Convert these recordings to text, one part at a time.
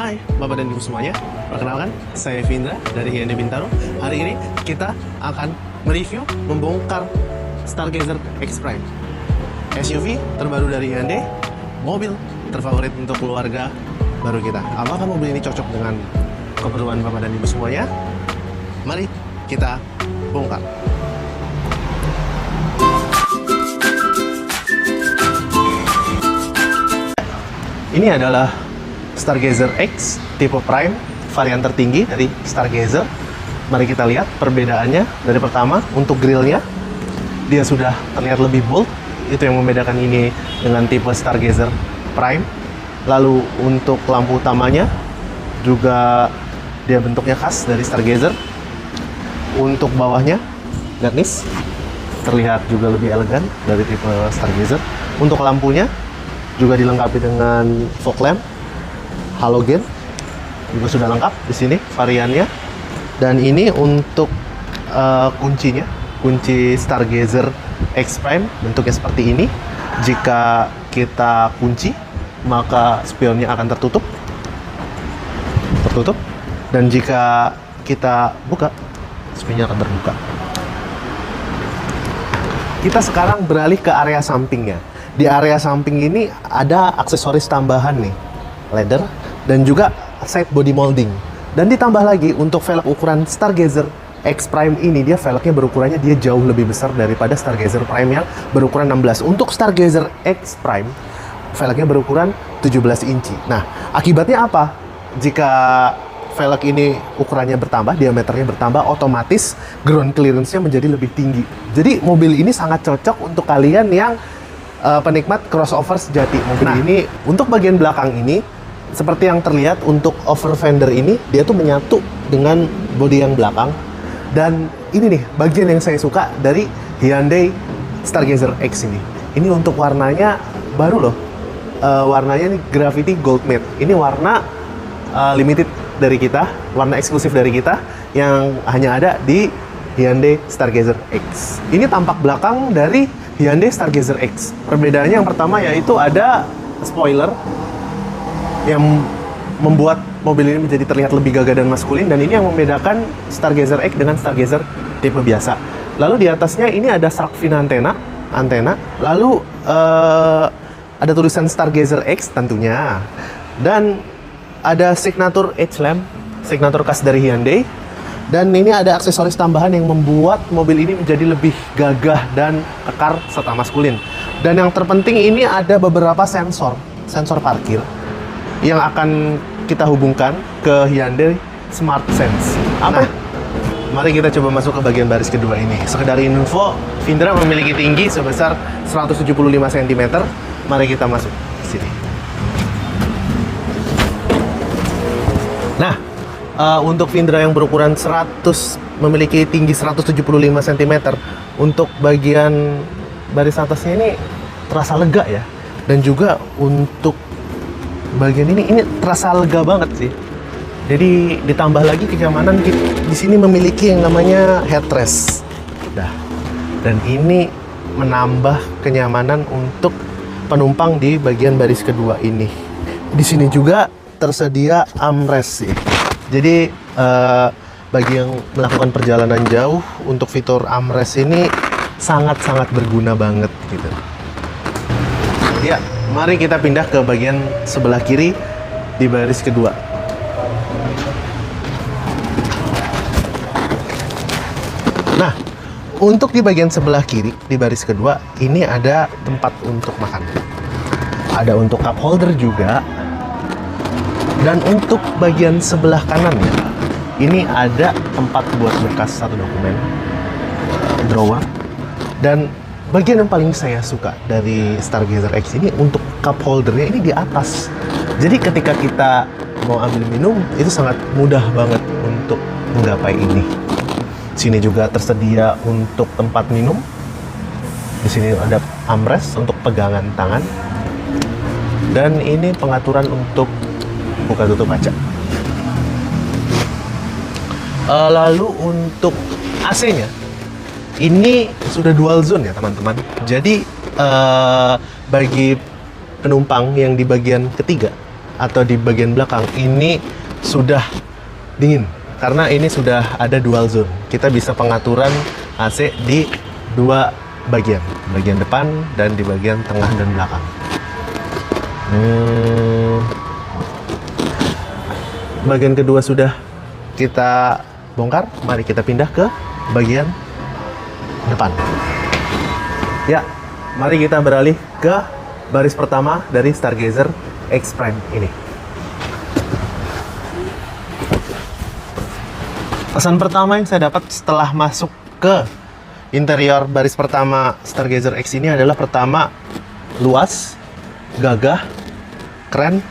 Hai Bapak dan Ibu semuanya, perkenalkan saya Vindra dari Hyundai Bintaro. Hari ini kita akan mereview, membongkar Stargazer X Prime, SUV terbaru dari Hyundai, mobil terfavorit untuk keluarga baru kita. Apakah mobil ini cocok dengan keperluan Bapak dan Ibu semuanya? Mari kita bongkar. Ini adalah Stargazer X tipe Prime, varian tertinggi dari Stargazer. Mari kita lihat perbedaannya. Dari pertama, untuk grillnya dia sudah terlihat lebih bold, itu yang membedakan ini dengan tipe Stargazer Prime. Lalu untuk lampu utamanya juga dia bentuknya khas dari Stargazer. Untuk bawahnya garnish terlihat juga lebih elegan dari tipe Stargazer. Untuk lampunya juga dilengkapi dengan fog lamp halogen, juga sudah lengkap di sini variannya. Dan ini untuk kuncinya, kunci Stargazer X Prime bentuknya seperti ini. Jika kita kunci, maka spionnya akan tertutup, dan jika kita buka, spionnya akan terbuka. Kita sekarang beralih ke area sampingnya. Di area samping ini ada aksesoris tambahan nih, leather dan juga side body molding. Dan ditambah lagi untuk velg ukuran Stargazer X Prime ini, dia velgnya berukurannya dia jauh lebih besar daripada Stargazer Prime yang berukuran 16. Untuk Stargazer X Prime, velgnya berukuran 17 inci. Nah, akibatnya apa? Jika velg ini ukurannya bertambah, diameternya bertambah, otomatis ground clearance-nya menjadi lebih tinggi. Jadi mobil ini sangat cocok untuk kalian yang penikmat crossover sejati. Mobil ini untuk bagian belakang ini, seperti yang terlihat untuk over fender ini, dia tuh menyatu dengan bodi yang belakang. Dan ini nih bagian yang saya suka dari Hyundai Stargazer X ini. Ini untuk warnanya baru loh. Warnanya ini Gravity Gold Matte. Ini warna limited dari kita, warna eksklusif dari kita yang hanya ada di Hyundai Stargazer X. Ini tampak belakang dari Hyundai Stargazer X. Perbedaannya yang pertama yaitu ada spoiler yang membuat mobil ini menjadi terlihat lebih gagah dan maskulin, dan ini yang membedakan Stargazer X dengan Stargazer tipe biasa. Lalu di atasnya ini ada shark fin antena, lalu ada tulisan Stargazer X tentunya, dan ada signature edge lamp, signature khas dari Hyundai. Dan ini ada aksesoris tambahan yang membuat mobil ini menjadi lebih gagah dan kekar serta maskulin. Dan yang terpenting ini ada beberapa sensor parkir yang akan kita hubungkan ke Hyundai Smart Sense. Apa? Nah, mari kita coba masuk ke bagian baris kedua ini. Sekedar info, Vindra memiliki tinggi sebesar 175 cm. Mari kita masuk ke sini. Nah, untuk Vindra yang berukuran memiliki tinggi 175 cm, untuk bagian baris atasnya ini terasa lega ya. Dan juga untuk bagian ini terasa lega banget sih. Jadi ditambah lagi kenyamanan, di sini memiliki yang namanya headrest. Dan ini menambah kenyamanan untuk penumpang di bagian baris kedua ini. Di sini juga tersedia armrest sih. Jadi bagi yang melakukan perjalanan jauh, untuk fitur armrest ini sangat-sangat berguna banget gitu. Ya, mari kita pindah ke bagian sebelah kiri di baris kedua. Nah, untuk di bagian sebelah kiri di baris kedua ini ada tempat untuk makan. Ada untuk cup holder juga. Dan untuk bagian sebelah kanannya, ini ada tempat buat bekas satu dokumen, drawer. Dan bagian yang paling saya suka dari Stargazer X ini, untuk cup holdernya ini di atas. Jadi ketika kita mau ambil minum, itu sangat mudah banget untuk menggapai ini. Sini juga tersedia untuk tempat minum. Di sini ada armrest untuk pegangan tangan. Dan ini pengaturan untuk buka tutup kaca. Lalu untuk AC-nya, ini sudah dual zone ya teman-teman. Jadi bagi penumpang yang di bagian ketiga, atau di bagian belakang ini sudah dingin karena ini sudah ada dual zone. Kita bisa pengaturan AC di dua bagian depan dan di bagian tengah dan belakang. Bagian kedua sudah kita bongkar, mari kita pindah ke bagian depan. Ya, mari kita beralih ke baris pertama dari Stargazer X Prime ini. Pesan pertama yang saya dapat setelah masuk ke interior baris pertama Stargazer X ini adalah pertama, luas, gagah, keren,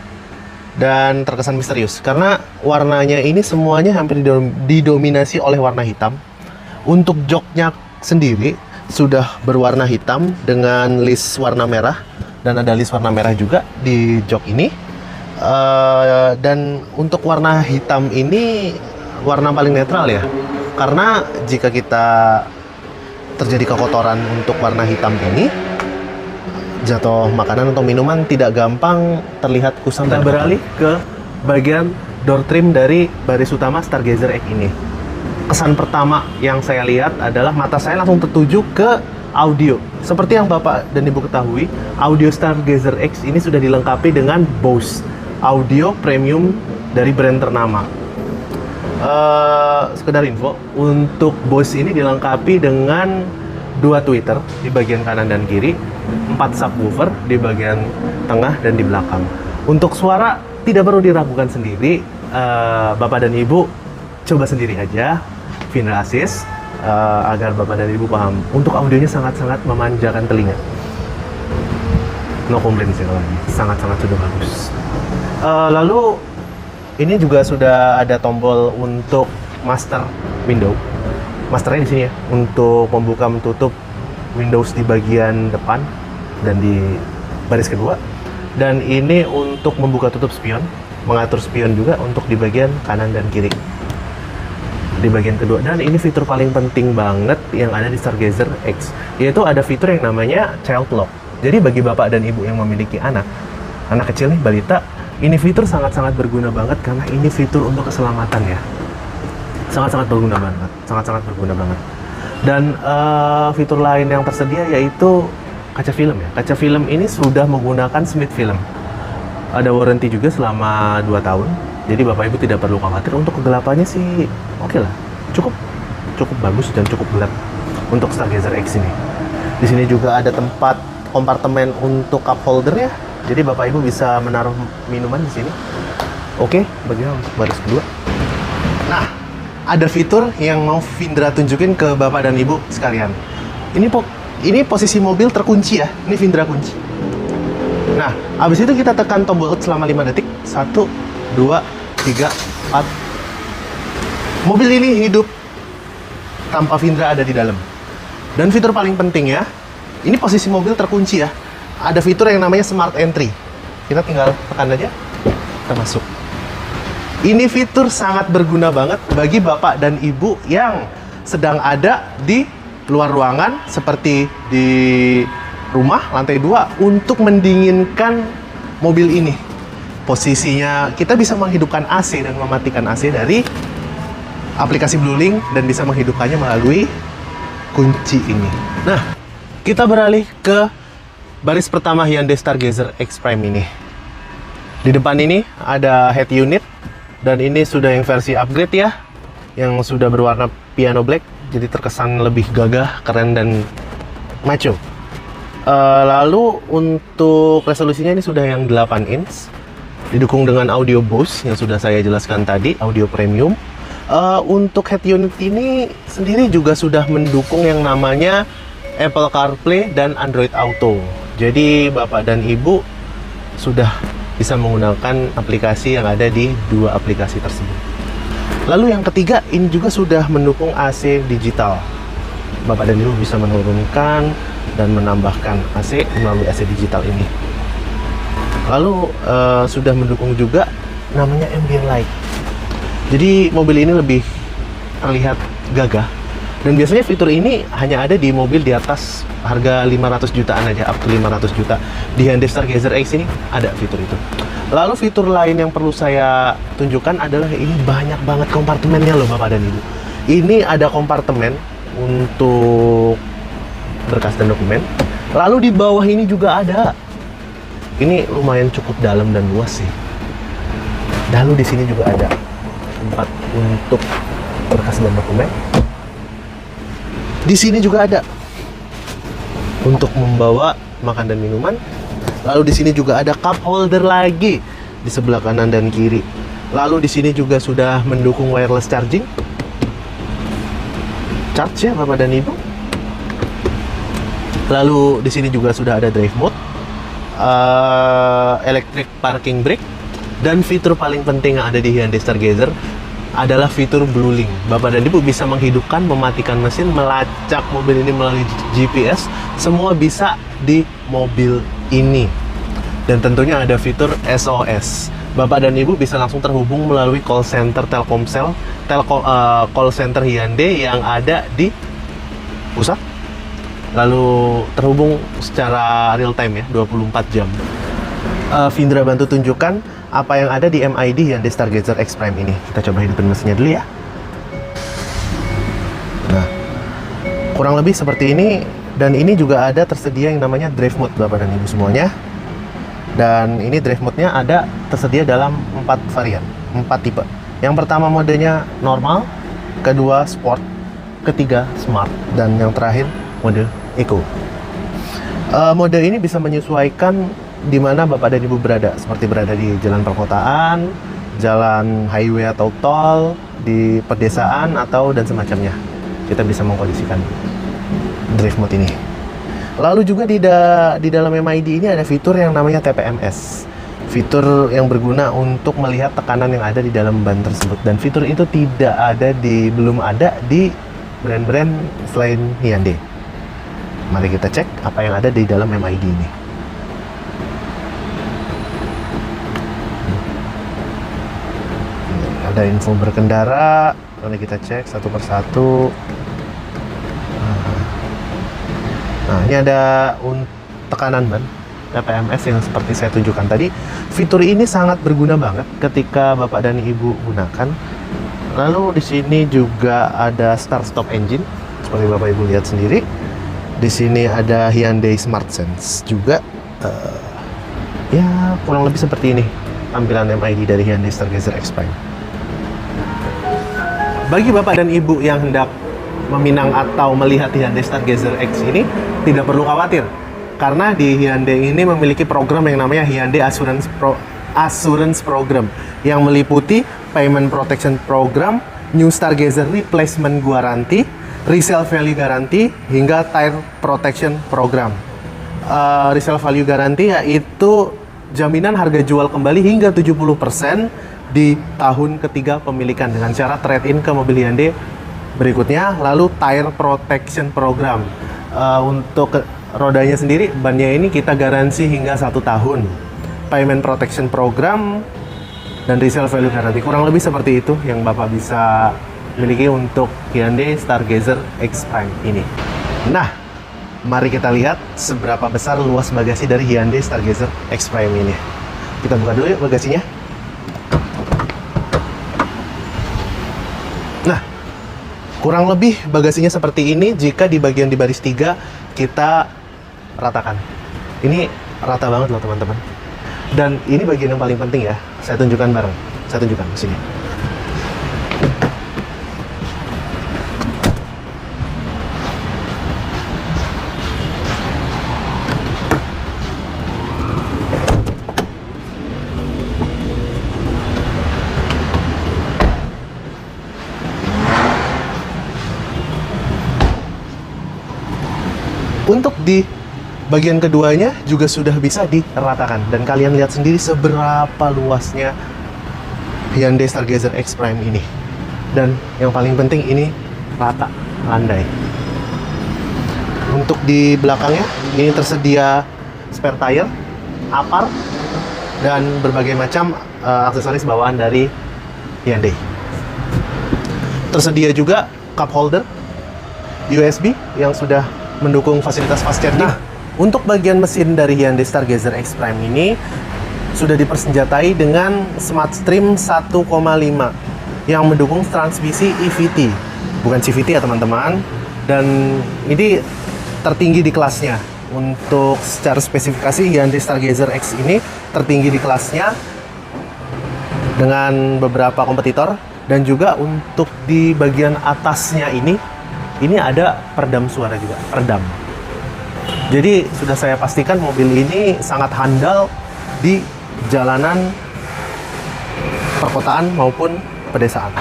dan terkesan misterius. Karena warnanya ini semuanya hampir didominasi oleh warna hitam. Untuk joknya sendiri sudah berwarna hitam dengan list warna merah, dan ada list warna merah juga di jok ini. Dan untuk warna hitam ini warna paling netral ya, karena jika kita terjadi kekotoran untuk warna hitam ini, jatuh makanan atau minuman tidak gampang terlihat kusam. Kita beralih ke bagian door trim dari baris utama Stargazer X ini. Kesan pertama yang saya lihat adalah mata saya langsung tertuju ke audio. Seperti yang Bapak dan Ibu ketahui, audio Stargazer X ini sudah dilengkapi dengan Bose audio premium dari brand ternama. Sekedar info, untuk Bose ini dilengkapi dengan 2 tweeter di bagian kanan dan kiri, 4 subwoofer di bagian tengah dan di belakang. Untuk suara tidak perlu diragukan sendiri, Bapak dan Ibu coba sendiri aja, Vindra Assist, agar Bapak dan Ibu paham. Untuk audionya sangat-sangat memanjakan telinga. No complaint sih kalau ini, sangat-sangat sudah bagus. Lalu ini juga sudah ada tombol untuk master window. Masternya di sini ya, untuk membuka menutup Windows di bagian depan dan di baris kedua. Dan ini untuk membuka tutup spion, mengatur spion juga untuk di bagian kanan dan kiri di bagian kedua. Dan ini fitur paling penting banget yang ada di Stargazer X, yaitu ada fitur yang namanya child lock. Jadi bagi bapak dan ibu yang memiliki anak kecil nih, balita, ini fitur sangat-sangat berguna banget karena ini fitur untuk keselamatan ya. Sangat-sangat berguna banget. Dan fitur lain yang tersedia yaitu kaca film ya. Kaca film ini sudah menggunakan Smith Film. Ada warranty juga selama 2 tahun. Jadi Bapak Ibu tidak perlu khawatir. Untuk kegelapannya sih oke lah. Cukup bagus dan cukup gelap untuk Stargazer X ini. Di sini juga ada tempat kompartemen untuk cup holder ya. Jadi Bapak Ibu bisa menaruh minuman di sini. Oke, bagaimana untuk baris kedua? Nah, ada fitur yang mau Vindra tunjukin ke Bapak dan Ibu sekalian. Ini posisi mobil terkunci ya. Ini Vindra kunci. Nah, habis itu kita tekan tombol selama 5 detik. 1, 2, 3, 4. Mobil ini hidup tanpa Vindra ada di dalam. Dan fitur paling penting ya, ini posisi mobil terkunci ya. Ada fitur yang namanya Smart Entry. Kita tinggal tekan aja, kita masuk. Ini fitur sangat berguna banget bagi Bapak dan Ibu yang sedang ada di luar ruangan seperti di rumah lantai 2 untuk mendinginkan mobil ini. Posisinya kita bisa menghidupkan AC dan mematikan AC dari aplikasi Bluelink dan bisa menghidupkannya melalui kunci ini. Nah, kita beralih ke baris pertama Hyundai Stargazer X Prime ini. Di depan ini ada head unit. Dan ini sudah yang versi upgrade ya, yang sudah berwarna piano black, jadi terkesan lebih gagah, keren, dan macho. Lalu untuk resolusinya ini sudah yang 8 inch, didukung dengan audio Bose yang sudah saya jelaskan tadi, audio premium. Untuk head unit ini sendiri juga sudah mendukung yang namanya Apple CarPlay dan Android Auto. Jadi Bapak dan Ibu sudah bisa menggunakan aplikasi yang ada di 2 aplikasi tersebut. Lalu yang ketiga, ini juga sudah mendukung AC digital. Bapak dan Ibu bisa menurunkan dan menambahkan AC melalui AC digital ini. Lalu sudah mendukung juga namanya ambient light. Jadi mobil ini lebih terlihat gagah Dan biasanya fitur ini hanya ada di mobil di atas harga 500 jutaan aja, up to 500 juta. Di Hyundai Stargazer X ini ada fitur itu. Lalu fitur lain yang perlu saya tunjukkan adalah ini banyak banget kompartemennya loh Bapak dan Ibu. Ini ada kompartemen untuk berkas dan dokumen. Lalu di bawah ini juga ada. Ini lumayan cukup dalam dan luas sih. Lalu di sini juga ada tempat untuk berkas dan dokumen. Di sini juga ada untuk membawa makan dan minuman. Lalu di sini juga ada cup holder lagi di sebelah kanan dan kiri. Lalu di sini juga sudah mendukung wireless charging. Charge ya Bapak dan Ibu. Lalu di sini juga sudah ada drive mode, electric parking brake, dan fitur paling penting yang ada di Hyundai Stargazer adalah fitur Blue Link. Bapak dan Ibu bisa menghidupkan, mematikan mesin, melacak mobil ini melalui GPS. Semua bisa di mobil ini. Dan tentunya ada fitur SOS. Bapak dan Ibu bisa langsung terhubung melalui call center Telkomsel, call center Hyundai yang ada di pusat. Lalu terhubung secara real time ya, 24 jam. Vindra bantu tunjukkan apa yang ada di MID Hyundai Stargazer X Prime ini. Kita coba hidupin mesinnya dulu ya. Nah, kurang lebih seperti ini. Dan ini juga ada tersedia yang namanya drive mode Bapak dan Ibu semuanya. Dan ini drive mode-nya ada tersedia dalam 4 varian, 4 tipe. Yang pertama modenya normal, kedua sport, ketiga smart, dan yang terakhir mode eco. Mode ini bisa menyesuaikan di mana Bapak dan Ibu berada, seperti berada di jalan perkotaan, jalan highway atau tol, di pedesaan atau dan semacamnya. Kita bisa mengkondisikan drive mode ini. Lalu juga di dalam MID ini ada fitur yang namanya TPMS. Fitur yang berguna untuk melihat tekanan yang ada di dalam ban tersebut, dan fitur itu belum ada di brand-brand selain Hyundai. Mari kita cek apa yang ada di dalam MID ini. Ada info berkendara. Mari kita cek satu persatu. Nah, ini ada tekanan ban TPMS yang seperti saya tunjukkan tadi. Fitur ini sangat berguna banget ketika Bapak dan Ibu gunakan. Lalu di sini juga ada start stop engine seperti Bapak Ibu lihat sendiri. Di sini ada Hyundai Smart Sense juga. Ya, kurang lebih seperti ini tampilan MID dari Hyundai Stargazer X Prime. Bagi Bapak dan Ibu yang hendak meminang atau melihat Hyundai Stargazer X ini, tidak perlu khawatir, karena di Hyundai ini memiliki program yang namanya Hyundai Assurance Program yang meliputi Payment Protection Program, New Stargazer Replacement Guarantee, Resale Value Guarantee, hingga Tire Protection Program. Resale Value Guarantee yaitu jaminan harga jual kembali hingga 70% di tahun ketiga pemilikan dengan syarat trade-in ke mobil Hyundai berikutnya. Lalu Tire Protection Program, untuk rodanya sendiri, bannya ini kita garansi hingga 1 tahun. Payment Protection Program dan Resale Value Guarantee, kurang lebih seperti itu yang Bapak bisa miliki untuk Hyundai Stargazer X Prime ini. Nah, mari kita lihat seberapa besar luas bagasi dari Hyundai Stargazer X Prime ini. Kita buka dulu yuk bagasinya. Nah, kurang lebih bagasinya seperti ini. Jika di bagian di baris 3 kita ratakan. Ini rata banget loh teman-teman. Dan ini bagian yang paling penting ya. Saya tunjukkan bareng. Saya tunjukkan ke sini. Untuk di bagian keduanya juga sudah bisa diratakan, dan kalian lihat sendiri seberapa luasnya Hyundai Stargazer X Prime ini. Dan yang paling penting ini rata, landai. Untuk di belakangnya ini tersedia spare tire, apar, dan berbagai macam aksesoris bawaan dari Hyundai. Tersedia juga cup holder USB yang sudah mendukung fasilitas fast charging. Nah, untuk bagian mesin dari Hyundai Stargazer X Prime ini sudah dipersenjatai dengan Smart Stream 1,5 yang mendukung transmisi EVT, bukan CVT ya teman-teman. Dan ini tertinggi di kelasnya. Untuk secara spesifikasi Hyundai Stargazer X ini tertinggi di kelasnya dengan beberapa kompetitor. Dan juga untuk di bagian atasnya ini ada peredam suara juga, peredam. Jadi sudah saya pastikan mobil ini sangat handal di jalanan perkotaan maupun pedesaan.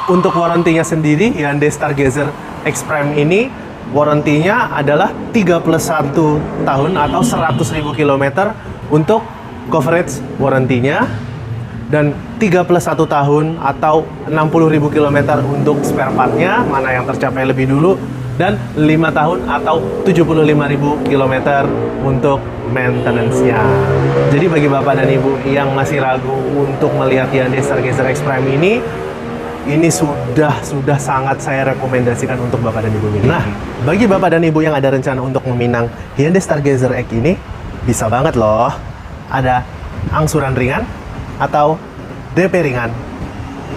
Untuk warantinya sendiri, Hyundai Stargazer X Prime ini warantinya adalah 31 tahun atau 100.000 km untuk coverage warantinya, dan 31 tahun atau 60.000 km untuk spare partnya, mana yang tercapai lebih dulu, dan 5 tahun atau 75.000 km untuk maintenance-nya. Jadi bagi Bapak dan Ibu yang masih ragu untuk melihat Hyundai Stargazer X Prime ini sudah sangat saya rekomendasikan untuk Bapak dan Ibu milih. Nah, bagi Bapak dan Ibu yang ada rencana untuk meminang Hyundai Stargazer X ini, bisa banget loh. Ada angsuran ringan atau DP ringan.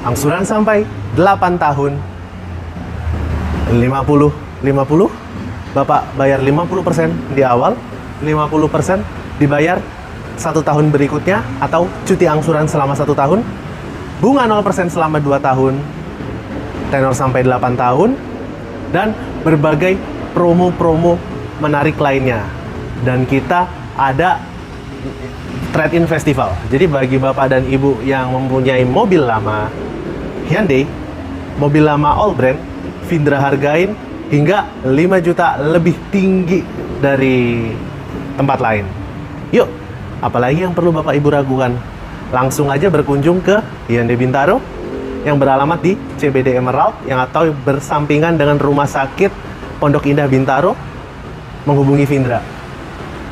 Angsuran sampai 8 tahun. 50-50. Bapak bayar 50% di awal, 50% dibayar 1 tahun berikutnya, atau cuti angsuran selama 1 tahun, bunga 0% selama 2 tahun, tenor sampai 8 tahun, dan berbagai promo-promo menarik lainnya. Dan kita ada Trade-in Festival. Jadi bagi Bapak dan Ibu yang mempunyai mobil lama Hyundai, mobil lama all brand, Vindra hargain hingga 5 juta lebih tinggi dari tempat lain. Yuk, apalagi yang perlu Bapak Ibu ragukan? Langsung aja berkunjung ke Hyundai Bintaro yang beralamat di CBD Emerald yang atau bersampingan dengan Rumah Sakit Pondok Indah Bintaro, menghubungi Vindra.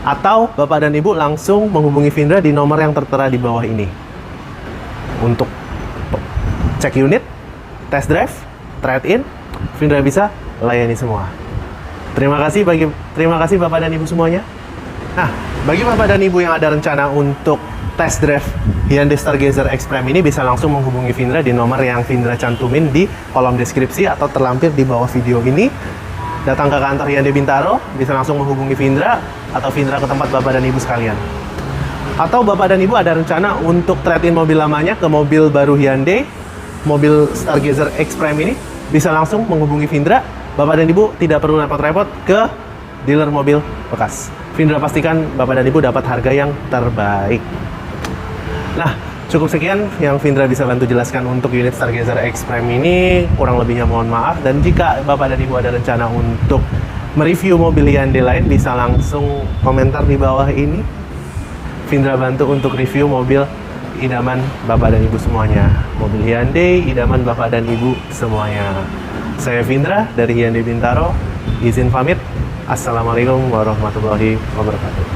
Atau Bapak dan Ibu langsung menghubungi Vindra di nomor yang tertera di bawah ini untuk cek unit, test drive, trade-in. Vindra bisa layani semua. Terima kasih Bapak dan Ibu semuanya. Nah, bagi Bapak dan Ibu yang ada rencana untuk test drive Hyundai Stargazer X Prime ini, bisa langsung menghubungi Vindra di nomor yang Vindra cantumin di kolom deskripsi atau terlampir di bawah video ini. Datang ke kantor Hyundai Bintaro, bisa langsung menghubungi Vindra, atau Vindra ke tempat Bapak dan Ibu sekalian. Atau Bapak dan Ibu ada rencana untuk trade-in mobil lamanya ke mobil baru Hyundai, mobil Stargazer X Prime ini, bisa langsung menghubungi Vindra. Bapak dan Ibu tidak perlu repot-repot ke dealer mobil bekas. Vindra pastikan Bapak dan Ibu dapat harga yang terbaik. Nah, cukup sekian yang Vindra bisa bantu jelaskan untuk unit Stargazer X Prime ini. Kurang lebihnya mohon maaf. Dan jika Bapak dan Ibu ada rencana untuk mereview mobil Hyundai lain, bisa langsung komentar di bawah ini. Vindra bantu untuk review mobil idaman Bapak dan Ibu semuanya. Mobil Hyundai idaman Bapak dan Ibu semuanya. Saya Vindra dari Hyundai Bintaro. Izin pamit. Assalamualaikum warahmatullahi wabarakatuh.